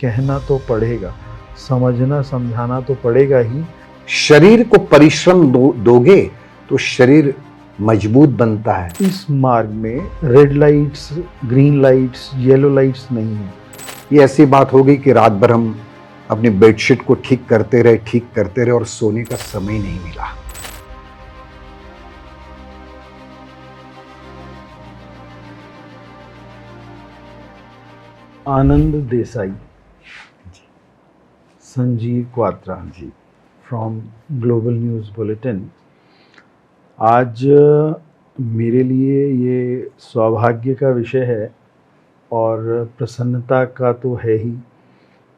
कहना तो पड़ेगा, समझना समझाना तो पड़ेगा ही। शरीर को परिश्रम दोगे तो शरीर मजबूत बनता है। इस मार्ग में red lights, green lights, yellow lights नहीं है। ये ऐसी बात हो गई कि रात भर हम अपनी बेडशीट को ठीक करते रहे और सोने का समय नहीं मिला। आनंद देसाई, संजीव क्वात्रा जी, फ्रॉम ग्लोबल न्यूज़ बुलेटिन। आज मेरे लिए ये सौभाग्य का विषय है और प्रसन्नता का तो है ही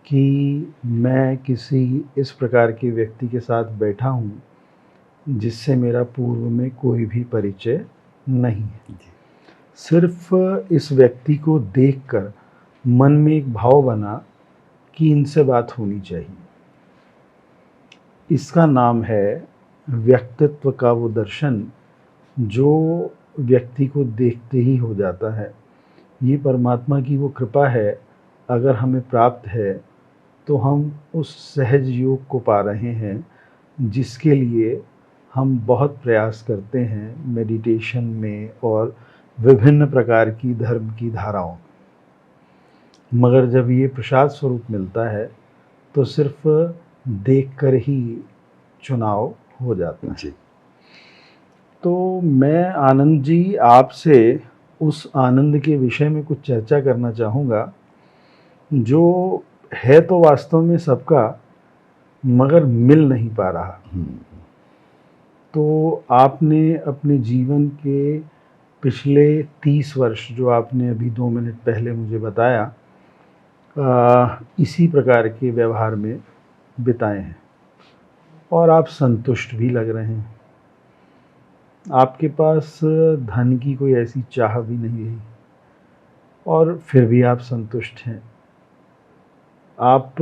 कि मैं किसी इस प्रकार के व्यक्ति के साथ बैठा हूँ जिससे मेरा पूर्व में कोई भी परिचय नहीं है। सिर्फ इस व्यक्ति को देखकर मन में एक भाव बना कि इनसे बात होनी चाहिए। इसका नाम है व्यक्तित्व का वो दर्शन जो व्यक्ति को देखते ही हो जाता है। ये परमात्मा की वो कृपा है, अगर हमें प्राप्त है तो हम उस सहज योग को पा रहे हैं जिसके लिए हम बहुत प्रयास करते हैं मेडिटेशन में और विभिन्न प्रकार की धर्म की धाराओं। मगर जब ये प्रसाद स्वरूप मिलता है तो सिर्फ देखकर ही चुनाव हो जाता है। जी। तो मैं आनंद जी आपसे उस आनंद के विषय में कुछ चर्चा करना चाहूँगा जो है तो वास्तव में सबका मगर मिल नहीं पा रहा। तो आपने अपने जीवन के पिछले 30 वर्ष, जो आपने अभी 2 मिनट पहले मुझे बताया, इसी प्रकार के व्यवहार में बिताए हैं और आप संतुष्ट भी लग रहे हैं। आपके पास धन की कोई ऐसी चाह भी नहीं रही और फिर भी आप संतुष्ट हैं। आप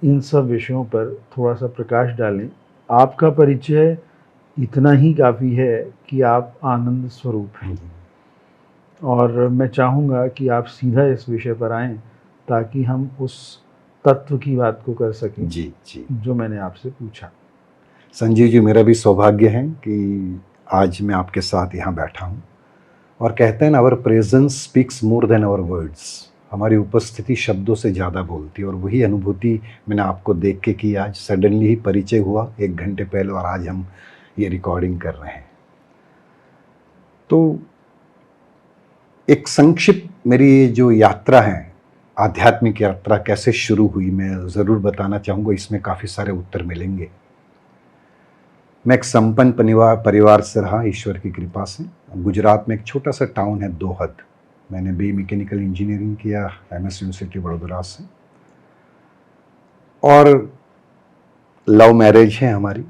इन सब विषयों पर थोड़ा सा प्रकाश डालें। आपका परिचय इतना ही काफ़ी है कि आप आनंद स्वरूप हैं और मैं चाहूँगा कि आप सीधा इस विषय पर आएं ताकि हम उस तत्व की बात को कर सकें जी जी, जो मैंने आपसे पूछा। संजीव जी, मेरा भी सौभाग्य है कि आज मैं आपके साथ यहाँ बैठा हूँ और कहते हैं ना, our presence speaks more than our words. हमारी उपस्थिति शब्दों से ज़्यादा बोलती है और वही अनुभूति मैंने आपको देख के की। आज सडनली ही परिचय हुआ 1 घंटे पहले और आज हम ये रिकॉर्डिंग कर रहे हैं। तो एक संक्षिप्त मेरी जो यात्रा है, आध्यात्मिक यात्रा कैसे शुरू हुई, मैं ज़रूर बताना चाहूँगा। इसमें काफ़ी सारे उत्तर मिलेंगे। मैं एक संपन्न परिवार से रहा, ईश्वर की कृपा से। गुजरात में एक छोटा सा टाउन है दोहद। मैंने बी मैकेनिकल इंजीनियरिंग किया MS यूनिवर्सिटी वडोदरा से और लव मैरिज है हमारी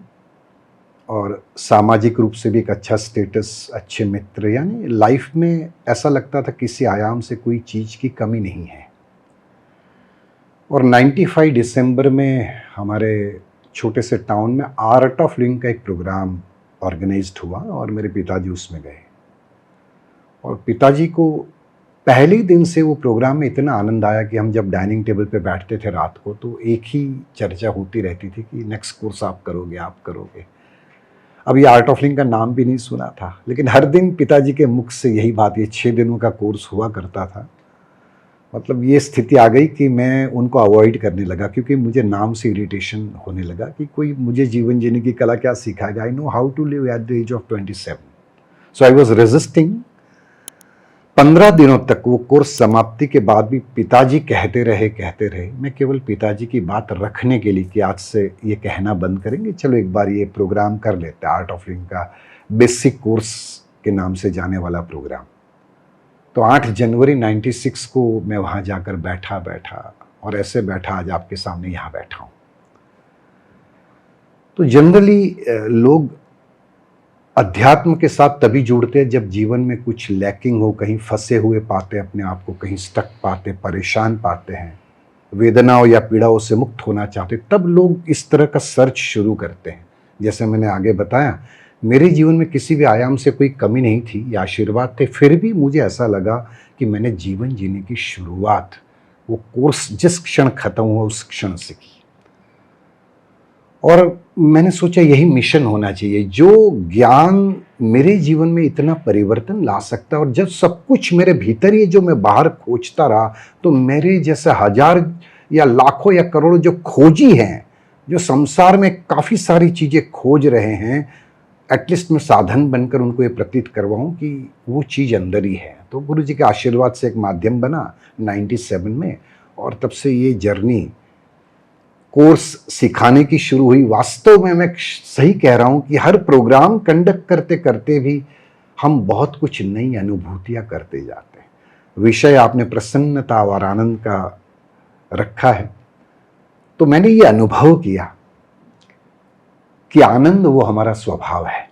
और सामाजिक रूप से भी एक अच्छा स्टेटस, अच्छे मित्र, यानी लाइफ में ऐसा लगता था किसी आयाम से कोई चीज़ की कमी नहीं है। और 95 दिसंबर में हमारे छोटे से टाउन में आर्ट ऑफ लिविंग का एक प्रोग्राम ऑर्गेनाइज्ड हुआ और मेरे पिताजी उसमें गए और पिताजी को पहले ही दिन से वो प्रोग्राम में इतना आनंद आया कि हम जब डाइनिंग टेबल पे बैठते थे रात को तो एक ही चर्चा होती रहती थी कि नेक्स्ट कोर्स आप करोगे। अब ये आर्ट ऑफ लिविंग का नाम भी नहीं सुना था, लेकिन हर दिन पिताजी के मुख से यही बात, ये 6 दिनों का कोर्स हुआ करता था। मतलब ये स्थिति आ गई कि मैं उनको अवॉइड करने लगा क्योंकि मुझे नाम से इरिटेशन होने लगा कि कोई मुझे जीवन जीने की कला क्या सिखाएगा। I know how to live at the age of 27, so I was resisting. 15 दिनों तक वो कोर्स समाप्ति के बाद भी पिताजी कहते रहे। मैं केवल पिताजी की बात रखने के लिए कि आज से ये कहना बंद करेंगे, चलो एक बार ये प्रोग्राम कर लेते हैं, आर्ट ऑफ लिविंग का बेसिक कोर्स के नाम से जाने वाला प्रोग्राम। तो 8 जनवरी 96 को मैं वहाँ जाकर बैठा और ऐसे बैठा आज आपके सामने यहाँ बैठा हूँ। तो जनरली लोग अध्यात्म के साथ तभी जुड़ते हैं जब जीवन में कुछ लैकिंग हो, कहीं फंसे हुए पाते अपने आप को, कहीं स्टक पाते, परेशान पाते हैं, वेदनाओं या पीड़ाओं से मुक्त होना चाहते, तब लोग इस तरह का सर्च शुरू करते हैं। जैसे मैंने आगे बताया, मेरे जीवन में किसी भी आयाम से कोई कमी नहीं थी या आशीर्वाद थे, फिर भी मुझे ऐसा लगा कि मैंने जीवन जीने की शुरुआत वो कोर्स जिस क्षण खत्म हुआ उस क्षण से की। और मैंने सोचा यही मिशन होना चाहिए, जो ज्ञान मेरे जीवन में इतना परिवर्तन ला सकता है। और जब सब कुछ मेरे भीतर ही है, जो मैं बाहर खोजता रहा, तो मेरे जैसे हजार या लाखों या करोड़ों जो खोजी हैं, जो संसार में काफ़ी सारी चीज़ें खोज रहे हैं, एटलीस्ट मैं साधन बनकर उनको ये प्रतीत करवाऊं कि वो चीज़ अंदर ही है। तो गुरु जी के आशीर्वाद से एक माध्यम बना 97 में, और तब से ये जर्नी कोर्स सिखाने की शुरू हुई। वास्तव में मैं सही कह रहा हूं कि हर प्रोग्राम कंडक्ट करते करते भी हम बहुत कुछ नई अनुभूतियां करते जाते हैं। विषय आपने प्रसन्नता और आनंद का रखा है, तो मैंने ये अनुभव किया कि आनंद वो हमारा स्वभाव है।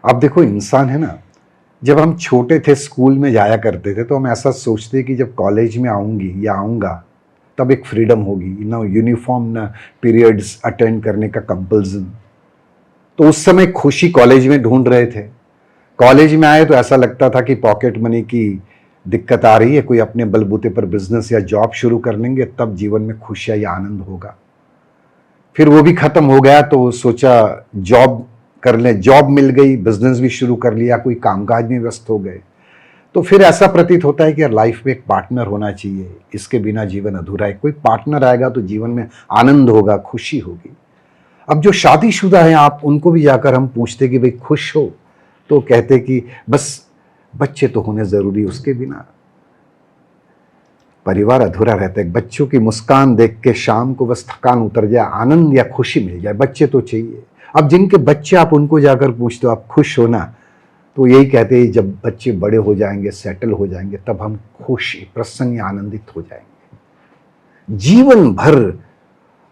अब देखो, इंसान है ना, जब हम छोटे थे स्कूल में जाया करते थे तो हम ऐसा सोचते कि जब कॉलेज में आऊंगी या आऊंगा तब एक फ्रीडम होगी, ना यूनिफॉर्म, ना पीरियड्स अटेंड करने का कंपल्सन। तो उस समय खुशी कॉलेज में ढूंढ रहे थे। कॉलेज में आए तो ऐसा लगता था कि पॉकेट मनी की दिक्कत आ रही है, कोई अपने बलबूते पर बिजनेस या जॉब शुरू कर लेंगे तब जीवन में खुशियां या आनंद होगा। फिर वो भी खत्म हो गया तो सोचा जॉब कर लें, जॉब मिल गई, बिजनेस भी शुरू कर लिया, कोई कामकाज में व्यस्त हो गए। तो फिर ऐसा प्रतीत होता है कि यार लाइफ में एक पार्टनर होना चाहिए, इसके बिना जीवन अधूरा है। कोई पार्टनर आएगा तो जीवन में आनंद होगा, खुशी होगी। अब जो शादीशुदा हैं, आप उनको भी जाकर हम पूछते कि भाई खुश हो, तो कहते कि बस बच्चे तो होने जरूरी, उसके बिना परिवार अधूरा रहता है। बच्चों की मुस्कान देख के शाम को बस थकान उतर जाए, आनंद या खुशी मिल जाए, बच्चे तो चाहिए। अब जिनके बच्चे, आप उनको जाकर पूछते हो आप खुश हो ना, तो यही कहते हैं जब बच्चे बड़े हो जाएंगे, सेटल हो जाएंगे, तब हम खुश, प्रसन्न, आनंदित हो जाएंगे। जीवन भर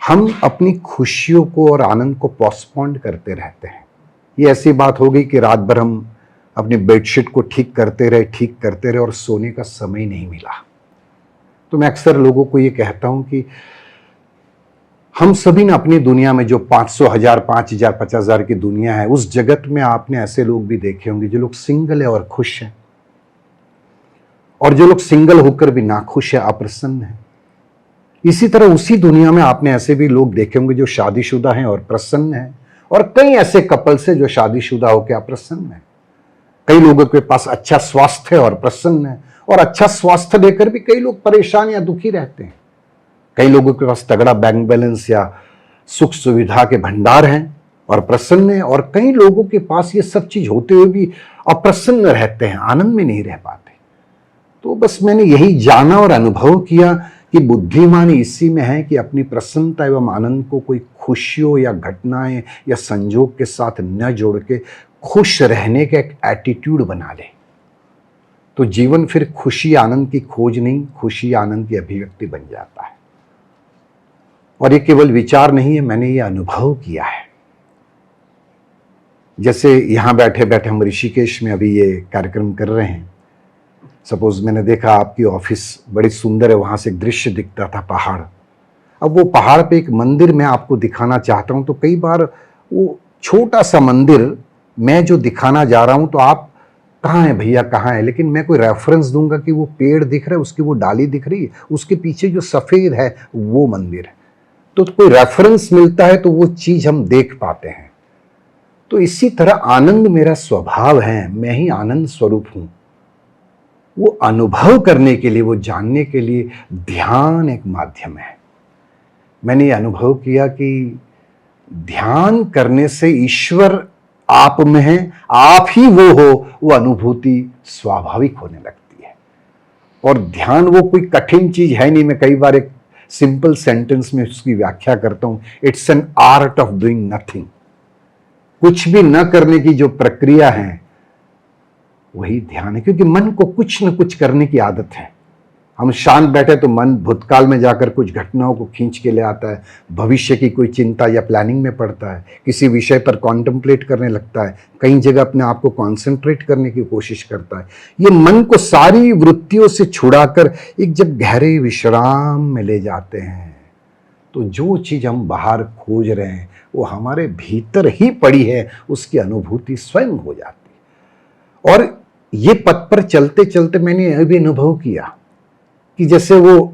हम अपनी खुशियों को और आनंद को पोस्टपोन करते रहते हैं। ये ऐसी बात हो गई कि रात भर हम अपनी बेडशीट को ठीक करते रहे और सोने का समय नहीं मिला। तो मैं अक्सर लोगों को ये कहता हूं कि हम सभी ने अपनी दुनिया में जो 500, 1000, 5000, 50,000 की दुनिया है, उस जगत में आपने ऐसे लोग भी देखे होंगे जो लोग सिंगल है और खुश हैं, और जो लोग सिंगल होकर भी नाखुश है, अप्रसन्न है। इसी तरह उसी दुनिया में आपने ऐसे भी लोग देखे होंगे जो शादीशुदा हैं और प्रसन्न हैं, और कई ऐसे कपल्स हैं जो शादीशुदा होकर अप्रसन्न है। कई लोगों के पास अच्छा स्वास्थ्य है और प्रसन्न है, और अच्छा स्वास्थ्य लेकर भी कई लोग परेशान या दुखी रहते हैं। कई लोगों के पास तगड़ा बैंक बैलेंस या सुख सुविधा के भंडार हैं और प्रसन्न है, और कई लोगों के पास ये सब चीज होते हुए भी अप्रसन्न रहते हैं, आनंद में नहीं रह पाते। तो बस मैंने यही जाना और अनुभव किया कि बुद्धिमानी इसी में है कि अपनी प्रसन्नता एवं आनंद को कोई खुशियों या घटनाएं या संजोग के साथ न जोड़ के खुश रहने का एक एटीट्यूड बना ले, तो जीवन फिर खुशी आनंद की खोज नहीं, खुशी आनंद की अभिव्यक्ति बन जाता है। और ये केवल विचार नहीं है, मैंने ये अनुभव किया है। जैसे यहां बैठे बैठे हम ऋषिकेश में अभी ये कार्यक्रम कर रहे हैं। सपोज मैंने देखा आपकी ऑफिस बड़ी सुंदर है, वहां से एक दृश्य दिखता था, पहाड़। अब वो पहाड़ पे एक मंदिर मैं आपको दिखाना चाहता हूं, तो कई बार वो छोटा सा मंदिर मैं जो दिखाना जा रहा हूं, तो आप कहाँ है भैया, कहाँ है, लेकिन मैं कोई रेफरेंस दूंगा कि वो पेड़ दिख रहा है, उसकी वो डाली दिख रही है, उसके पीछे जो सफेद है वो मंदिर है। तो कोई रेफरेंस मिलता है तो वो चीज हम देख पाते हैं। तो इसी तरह आनंद मेरा स्वभाव है, मैं ही आनंद स्वरूप हूं। वो अनुभव करने के लिए, वो जानने के लिए ध्यान एक माध्यम है। मैंने ये अनुभव किया कि ध्यान करने से ईश्वर आप में है, आप ही वो हो, वो अनुभूति स्वाभाविक होने लगती है। और ध्यान वो कोई कठिन चीज है नहीं। मैं कई बार एक सिंपल सेंटेंस में उसकी व्याख्या करता हूं, it's an art of doing nothing. कुछ भी न करने की जो प्रक्रिया है वही ध्यान है, क्योंकि मन को कुछ न कुछ करने की आदत है। हम शांत बैठे तो मन भूतकाल में जाकर कुछ घटनाओं को खींच के ले आता है, भविष्य की कोई चिंता या प्लानिंग में पड़ता है, किसी विषय पर कॉन्टेम्पलेट करने लगता है, कई जगह अपने आप को कॉन्सेंट्रेट करने की कोशिश करता है। ये मन को सारी वृत्तियों से छुड़ाकर एक जब गहरे विश्राम में ले जाते हैं, तो जो चीज हम बाहर खोज रहे हैं वो हमारे भीतर ही पड़ी है, उसकी अनुभूति स्वयं हो जाती है। और ये पथ पर चलते चलते मैंने यह भी अनुभव किया कि जैसे वो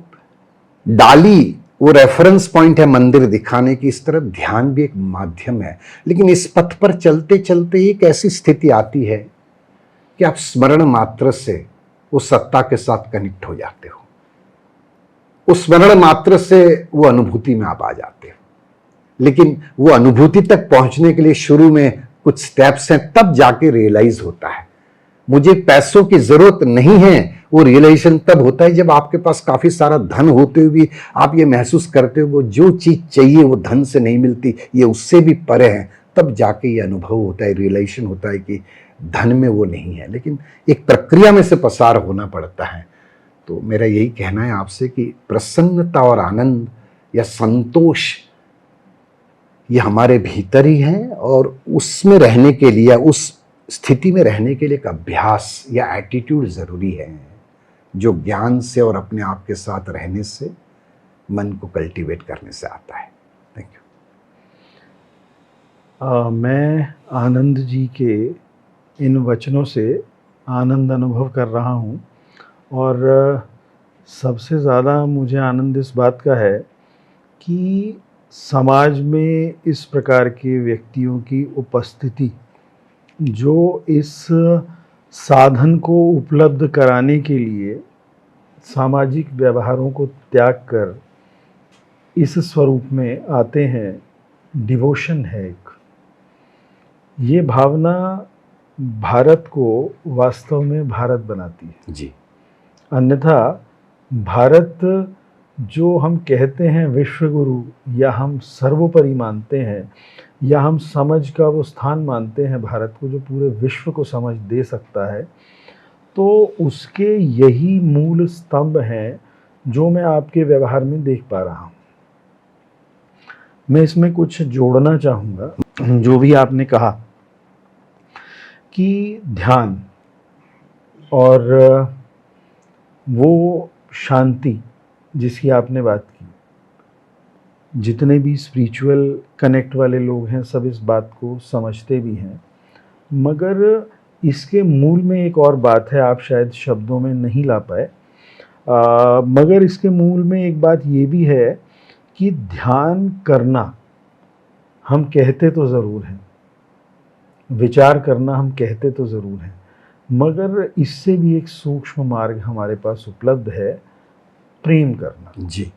डाली, वो रेफरेंस पॉइंट है मंदिर दिखाने की, इस तरह ध्यान भी एक माध्यम है। लेकिन इस पथ पर चलते चलते एक ऐसी स्थिति आती है कि आप स्मरण मात्र से उस सत्ता के साथ कनेक्ट हो जाते हो, उस स्मरण मात्र से वो अनुभूति में आप आ जाते हो। लेकिन वो अनुभूति तक पहुंचने के लिए शुरू में कुछ स्टेप्स हैं, तब जाके रियलाइज होता है मुझे पैसों की जरूरत नहीं है। वो रियलाइजेशन तब होता है जब आपके पास काफी सारा धन होते हुए भी आप ये महसूस करते हो वो जो चीज चाहिए वो धन से नहीं मिलती, ये उससे भी परे है। तब जाके ये अनुभव होता है, रियलाइजेशन होता है कि धन में वो नहीं है, लेकिन एक प्रक्रिया में से पसार होना पड़ता है। तो मेरा यही कहना है आपसे कि प्रसन्नता और आनंद या संतोष ये हमारे भीतर ही है, और उसमें रहने के लिए, उस स्थिति में रहने के लिए एक अभ्यास या एटीट्यूड जरूरी है, जो ज्ञान से और अपने आप के साथ रहने से, मन को कल्टीवेट करने से आता है। Thank you. मैं आनंद जी के इन वचनों से आनंद अनुभव कर रहा हूँ, और सबसे ज़्यादा मुझे आनंद इस बात का है कि समाज में इस प्रकार के व्यक्तियों की उपस्थिति, जो इस साधन को उपलब्ध कराने के लिए सामाजिक व्यवहारों को त्याग कर इस स्वरूप में आते हैं, डिवोशन है एक। ये भावना भारत को वास्तव में भारत बनाती है जी। अन्यथा भारत, जो हम कहते हैं विश्व गुरु, या हम सर्वोपरि मानते हैं, या हम समझ का वो स्थान मानते हैं भारत को जो पूरे विश्व को समझ दे सकता है, तो उसके यही मूल स्तंभ हैं जो मैं आपके व्यवहार में देख पा रहा हूँ। मैं इसमें कुछ जोड़ना चाहूँगा। जो भी आपने कहा कि ध्यान और वो शांति जिसकी आपने बात की, जितने भी स्पिरिचुअल कनेक्ट वाले लोग हैं सब इस बात को समझते भी हैं, मगर इसके मूल में एक और बात है, आप शायद शब्दों में नहीं ला पाए, मगर इसके मूल में एक बात ये भी है कि ध्यान करना हम कहते तो ज़रूर हैं, विचार करना हम कहते तो ज़रूर हैं, मगर इससे भी एक सूक्ष्म मार्ग हमारे पास उपलब्ध है, प्रेम करना। जी।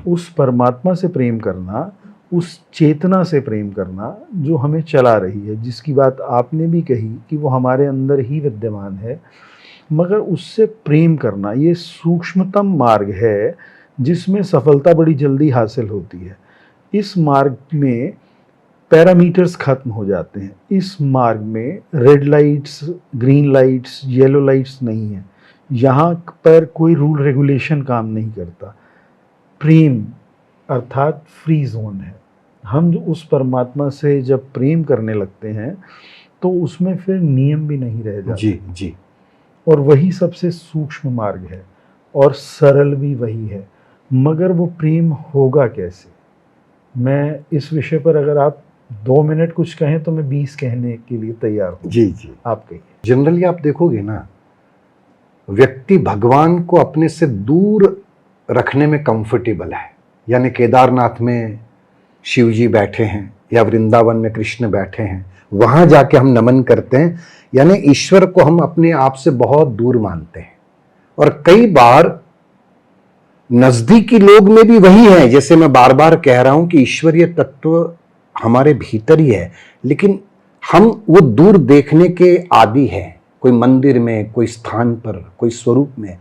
उस परमात्मा से प्रेम करना, उस चेतना से प्रेम करना जो हमें चला रही है, जिसकी बात आपने भी कही कि वो हमारे अंदर ही विद्यमान है, मगर उससे प्रेम करना ये सूक्ष्मतम मार्ग है जिसमें सफलता बड़ी जल्दी हासिल होती है। इस मार्ग में पैरामीटर्स खत्म हो जाते हैं। इस मार्ग में red lights, green lights, yellow lights नहीं है। यहाँ पर कोई रूल रेगुलेशन काम नहीं करता। प्रेम अर्थात फ्री जोन है। हम जो उस परमात्मा से जब प्रेम करने लगते हैं तो उसमें फिर नियम भी नहीं रह जाते। जी जी। और वही सबसे सूक्ष्म मार्ग है और सरल भी वही है। मगर वो प्रेम होगा कैसे? मैं इस विषय पर अगर आप 2 मिनट कुछ कहें तो मैं 20 कहने के लिए तैयार हूँ। जी जी। आप कहिए। जनरली आप देखोगे ना, व्यक्ति भगवान को अपने से दूर रखने में कंफर्टेबल है। यानी केदारनाथ में शिव जी बैठे हैं या वृंदावन में कृष्ण बैठे हैं, वहां जाके हम नमन करते हैं, यानी ईश्वर को हम अपने आप से बहुत दूर मानते हैं। और कई बार नजदीकी लोग में भी वही है, जैसे मैं बार बार कह रहा हूं कि ईश्वरीय तत्व हमारे भीतर ही है, लेकिन हम वो दूर देखने के आदी हैं, कोई मंदिर में, कोई स्थान पर, कोई स्वरूप में।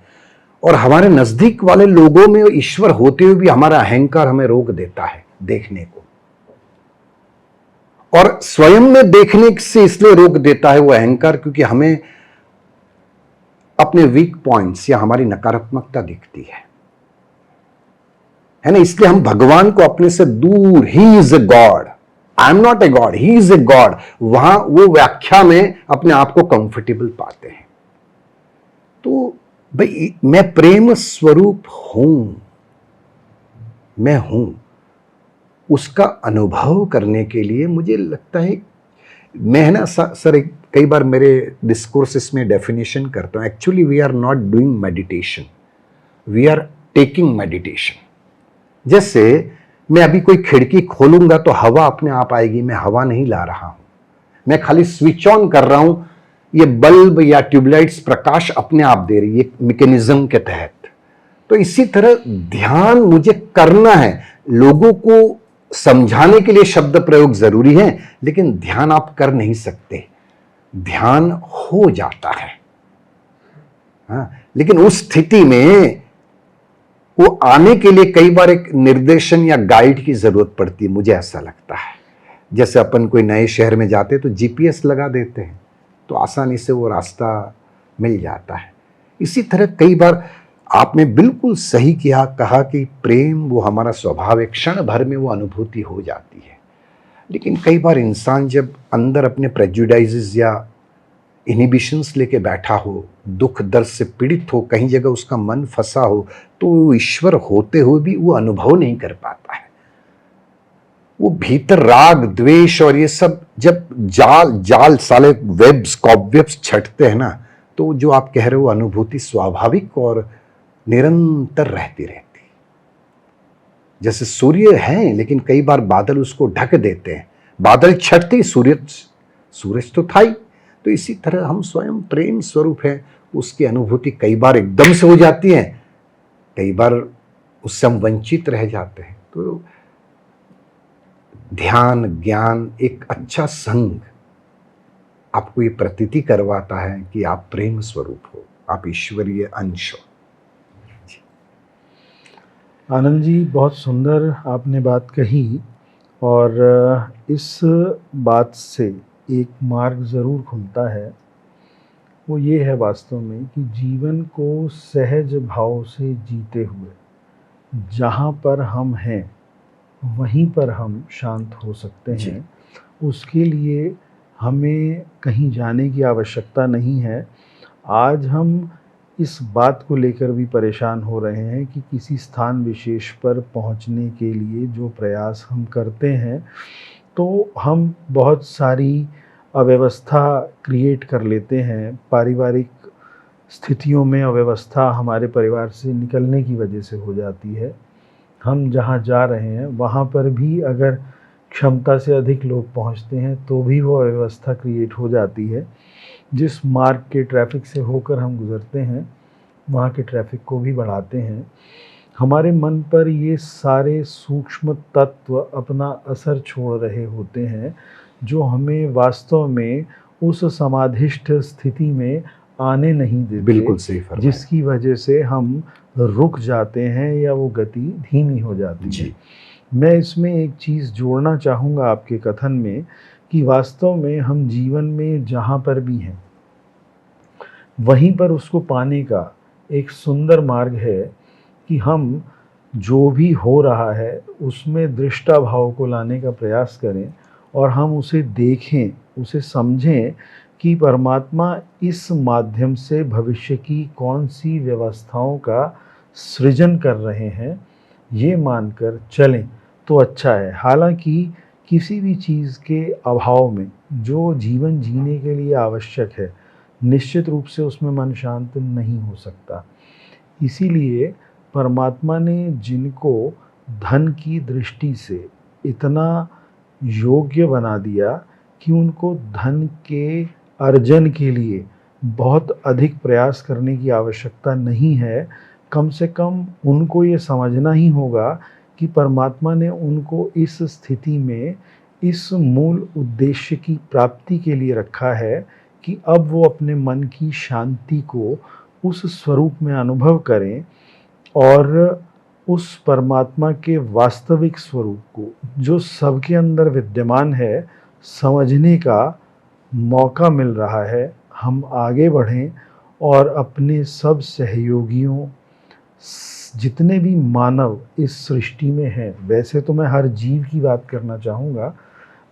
और हमारे नजदीक वाले लोगों में ईश्वर होते हुए भी हमारा अहंकार हमें रोक देता है देखने को, और स्वयं में देखने से इसलिए रोक देता है वो अहंकार, क्योंकि हमें अपने वीक पॉइंट्स या हमारी नकारात्मकता दिखती है ना। इसलिए हम भगवान को अपने से दूर, he is a god, I am not a god, he is a god, वहां वो व्याख्या में अपने आप को कंफर्टेबल पाते हैं। तो भाई मैं प्रेम स्वरूप हूं, मैं हूं, उसका अनुभव करने के लिए मुझे लगता है, मैं है ना सर कई बार मेरे डिस्कोर्सेस में डेफिनेशन करता हूँ, actually we are not doing meditation, we are taking meditation. जैसे मैं अभी कोई खिड़की खोलूंगा तो हवा अपने आप आएगी, मैं हवा नहीं ला रहा हूं, मैं खाली स्विच ऑन कर रहा हूं, ये बल्ब या ट्यूबलाइट्स प्रकाश अपने आप दे रही है मैकेनिज्म के तहत। तो इसी तरह ध्यान मुझे करना है, लोगों को समझाने के लिए शब्द प्रयोग जरूरी है, लेकिन ध्यान आप कर नहीं सकते, ध्यान हो जाता है। हाँ, लेकिन उस स्थिति में वो आने के लिए कई बार एक निर्देशन या गाइड की जरूरत पड़ती है, मुझे ऐसा लगता है। जैसे अपन कोई नए शहर में जाते तो जीपीएस लगा देते हैं तो आसानी से वो रास्ता मिल जाता है। इसी तरह कई बार आपने बिल्कुल सही कहा कि प्रेम वो हमारा स्वभाव है, क्षण भर में वो अनुभूति हो जाती है। लेकिन कई बार इंसान जब अंदर अपने प्रेजुडाइजेस या इनहिबिशंस लेके बैठा हो, दुख दर्द से पीड़ित हो, कहीं जगह उसका मन फंसा हो, तो वो ईश्वर होते हुए भी वो अनुभव नहीं कर पाता है। वो भीतर राग द्वेष और ये सब जब जाल साले वेब्स कॉबवेब्स छटते हैं ना, तो जो आप कह रहे हो अनुभूति स्वाभाविक और निरंतर रहती रहती। जैसे सूर्य है लेकिन कई बार बादल उसको ढक देते हैं, बादल छटते सूरज तो था ही। तो इसी तरह हम स्वयं प्रेम स्वरूप है, उसकी अनुभूति कई बार एकदम से हो जाती है, कई बार उससे हम वंचित रह जाते हैं। तो ध्यान ज्ञान एक अच्छा संग आपको ये प्रतीति करवाता है कि आप प्रेम स्वरूप हो, आप ईश्वरीय अंश हो। आनंद जी, बहुत सुंदर आपने बात कही, और इस बात से एक मार्ग ज़रूर खुलता है। वो ये है वास्तव में कि जीवन को सहज भाव से जीते हुए जहाँ पर हम हैं वहीं पर हम शांत हो सकते हैं। उसके लिए हमें कहीं जाने की आवश्यकता नहीं है। आज हम इस बात को लेकर भी परेशान हो रहे हैं कि किसी स्थान विशेष पर पहुंचने के लिए जो प्रयास हम करते हैं, तो हम बहुत सारी अव्यवस्था क्रिएट कर लेते हैं। पारिवारिक स्थितियों में अव्यवस्था हमारे परिवार से निकलने की वजह से हो जाती है। हम जहाँ जा रहे हैं वहाँ पर भी अगर क्षमता से अधिक लोग पहुँचते हैं तो भी वो अव्यवस्था क्रिएट हो जाती है। जिस मार्ग के ट्रैफिक से होकर हम गुज़रते हैं वहाँ के ट्रैफिक को भी बढ़ाते हैं। हमारे मन पर ये सारे सूक्ष्म तत्व अपना असर छोड़ रहे होते हैं, जो हमें वास्तव में उस समाधिष्ठ स्थिति में आने नहीं देते। बिल्कुल सही फरमाया। जिसकी वजह से हम रुक जाते हैं या वो गति धीमी हो जाती है। मैं इसमें एक चीज़ जोड़ना चाहूँगा आपके कथन में कि वास्तव में हम जीवन में जहाँ पर भी हैं वहीं पर उसको पाने का एक सुंदर मार्ग है कि हम जो भी हो रहा है उसमें दृष्टा भाव को लाने का प्रयास करें और हम उसे देखें, उसे समझें कि परमात्मा इस माध्यम से भविष्य की कौन सी व्यवस्थाओं का सृजन कर रहे हैं, ये मानकर चलें तो अच्छा है। हालांकि किसी भी चीज़ के अभाव में जो जीवन जीने के लिए आवश्यक है, निश्चित रूप से उसमें मन शांत नहीं हो सकता। इसीलिए परमात्मा ने जिनको धन की दृष्टि से इतना योग्य बना दिया कि उनको धन के अर्जन के लिए बहुत अधिक प्रयास करने की आवश्यकता नहीं है, कम से कम उनको ये समझना ही होगा कि परमात्मा ने उनको इस स्थिति में इस मूल उद्देश्य की प्राप्ति के लिए रखा है कि अब वो अपने मन की शांति को उस स्वरूप में अनुभव करें और उस परमात्मा के वास्तविक स्वरूप को, जो सबके अंदर विद्यमान है, समझने का मौका मिल रहा है। हम आगे बढ़ें और अपने सब सहयोगियों, जितने भी मानव इस सृष्टि में हैं, वैसे तो मैं हर जीव की बात करना चाहूँगा,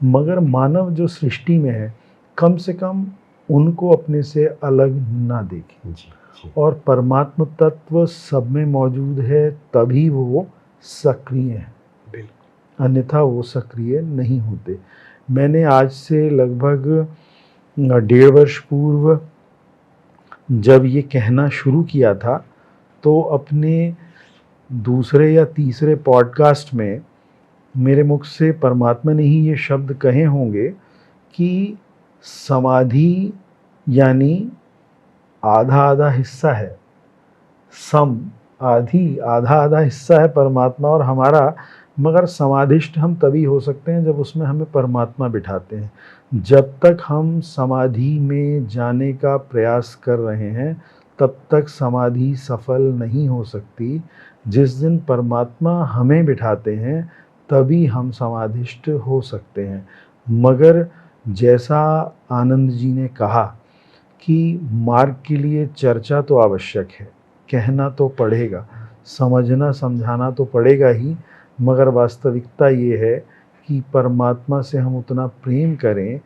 मगर मानव जो सृष्टि में है कम से कम उनको अपने से अलग ना देखें। और परमात्म तत्व सब में मौजूद है, तभी वो सक्रिय है, अन्यथा वो सक्रिय नहीं होते। मैंने आज से लगभग 1.5 वर्ष पूर्व जब ये कहना शुरू किया था, तो अपने दूसरे या तीसरे पॉडकास्ट में मेरे मुख से परमात्मा ने ही ये शब्द कहे होंगे कि समाधि यानी आधा आधा हिस्सा है, सम आधा आधा हिस्सा है परमात्मा और हमारा, मगर समाधिष्ट हम तभी हो सकते हैं जब उसमें हमें परमात्मा बिठाते हैं। जब तक हम समाधि में जाने का प्रयास कर रहे हैं तब तक समाधि सफल नहीं हो सकती। जिस दिन परमात्मा हमें बिठाते हैं तभी हम समाधिष्ट हो सकते हैं। मगर जैसा आनंद जी ने कहा कि मार्ग के लिए चर्चा तो आवश्यक है, कहना तो पड़ेगा, समझना समझाना तो पड़ेगा ही, मगर वास्तविकता ये है कि परमात्मा से हम उतना प्रेम करें,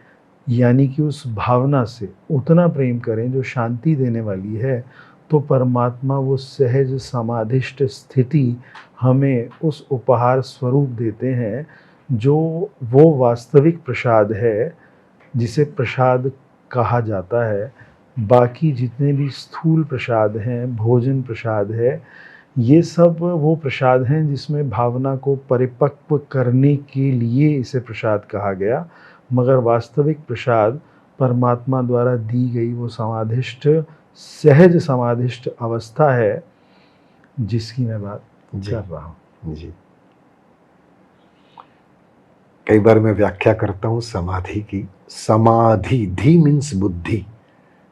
यानी कि उस भावना से उतना प्रेम करें जो शांति देने वाली है, तो परमात्मा वो सहज समाधिष्ट स्थिति हमें उस उपहार स्वरूप देते हैं जो वो वास्तविक प्रसाद है जिसे प्रसाद कहा जाता है। बाकी जितने भी स्थूल प्रसाद हैं, भोजन प्रसाद है, ये सब वो प्रसाद हैं जिसमें भावना को परिपक्व करने के लिए इसे प्रसाद कहा गया, मगर वास्तविक प्रसाद परमात्मा द्वारा दी गई वो समाधिष्ट सहज समाधिष्ट अवस्था है जिसकी मैं बात कर रहा हूँ। जी, कई बार मैं व्याख्या करता हूँ समाधि की। समाधि, धी मीन्स बुद्धि,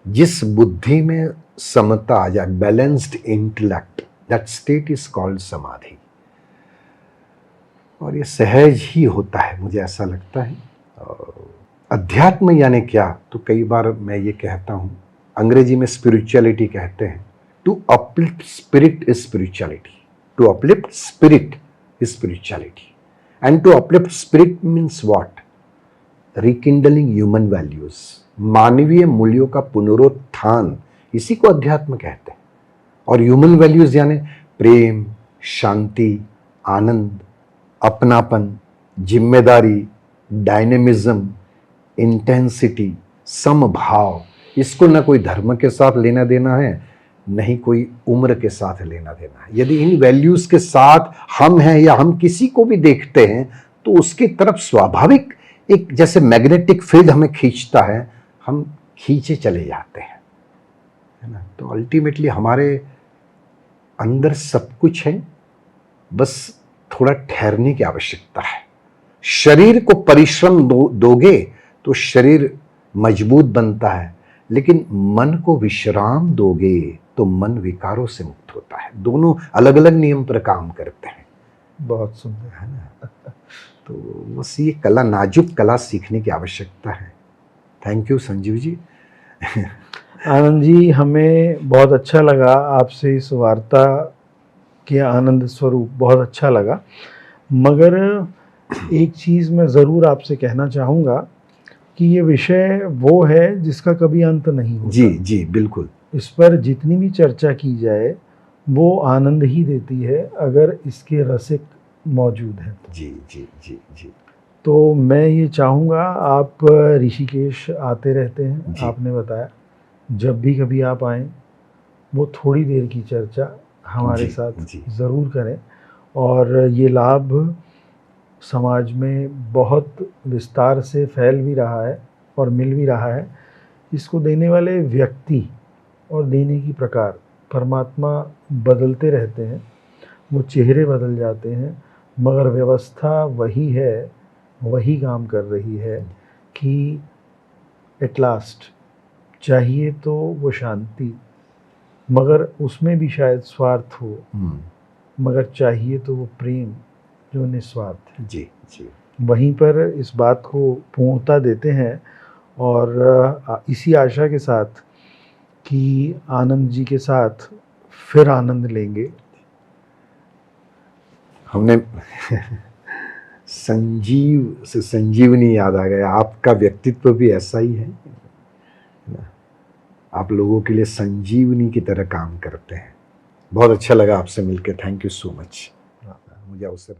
जिस बुद्धि में समता आ जाए, balanced intellect, that state is called समाधि। और ये सहज ही होता है, मुझे ऐसा लगता है। अध्यात्म यानी क्या, तो कई बार मैं ये कहता हूँ, अंग्रेजी में स्पिरिचुअलिटी कहते हैं। To uplift spirit is spirituality, to uplift spirit is spirituality. And to uplift spirit means what? Rekindling human values, मानवीय मूल्यों का पुनरुत्थान, इसी को अध्यात्म कहते हैं। और ह्यूमन वैल्यूज यानी प्रेम, शांति, आनंद, अपनापन, जिम्मेदारी, डायनेमिज्म, इंटेंसिटी, समभाव। इसको न कोई धर्म के साथ लेना देना है, नहीं कोई उम्र के साथ लेना देना है। यदि इन वैल्यूज के साथ हम हैं या हम किसी को भी देखते हैं तो उसकी तरफ स्वाभाविक एक जैसे मैग्नेटिक फील्ड हमें खींचता है, हम खींचे चले जाते हैं, है ना। तो अल्टीमेटली हमारे अंदर सब कुछ है, बस थोड़ा ठहरने की आवश्यकता है। शरीर को परिश्रम दोगे तो शरीर मजबूत बनता है, लेकिन मन को विश्राम दोगे तो मन विकारों से मुक्त होता है। दोनों अलग अलग नियम पर काम करते हैं। बहुत सुंदर है ना। तो बस ये कला, नाजुक कला सीखने की आवश्यकता है। Thank you Sanjeev ji. आनंद जी, हमें बहुत अच्छा लगा आपसे इस वार्ता के आनंद स्वरूप, बहुत अच्छा लगा। मगर एक चीज़ मैं ज़रूर आपसे कहना चाहूँगा कि ये विषय वो है जिसका कभी अंत नहीं होता। जी जी, बिल्कुल। इस पर जितनी भी चर्चा की जाए वो आनंद ही देती है अगर इसके रसिक मौजूद हैं। जी जी जी जी। तो मैं ये चाहूँगा, आप ऋषिकेश आते रहते हैं, आपने बताया, जब भी कभी आप आएँ वो थोड़ी देर की चर्चा हमारे साथ ज़रूर करें। और ये लाभ समाज में बहुत विस्तार से फैल भी रहा है और मिल भी रहा है। इसको देने वाले व्यक्ति और देने की प्रकार, परमात्मा बदलते रहते हैं, वो चेहरे बदल जाते हैं, मगर व्यवस्था वही है, वही काम कर रही है कि एट लास्ट चाहिए तो वो शांति, मगर उसमें भी शायद स्वार्थ हो, मगर चाहिए तो वो प्रेम जो निस्वार्थ है। जी जी। वहीं पर इस बात को पूर्णता देते हैं और इसी आशा के साथ कि आनंद जी के साथ फिर आनंद लेंगे। हमने संजीव से संजीवनी याद आ गया। आपका व्यक्तित्व भी ऐसा ही है ना, आप लोगों के लिए संजीवनी की तरह काम करते हैं। बहुत अच्छा लगा आपसे मिलकर। थैंक यू सो मच मुझे अवसर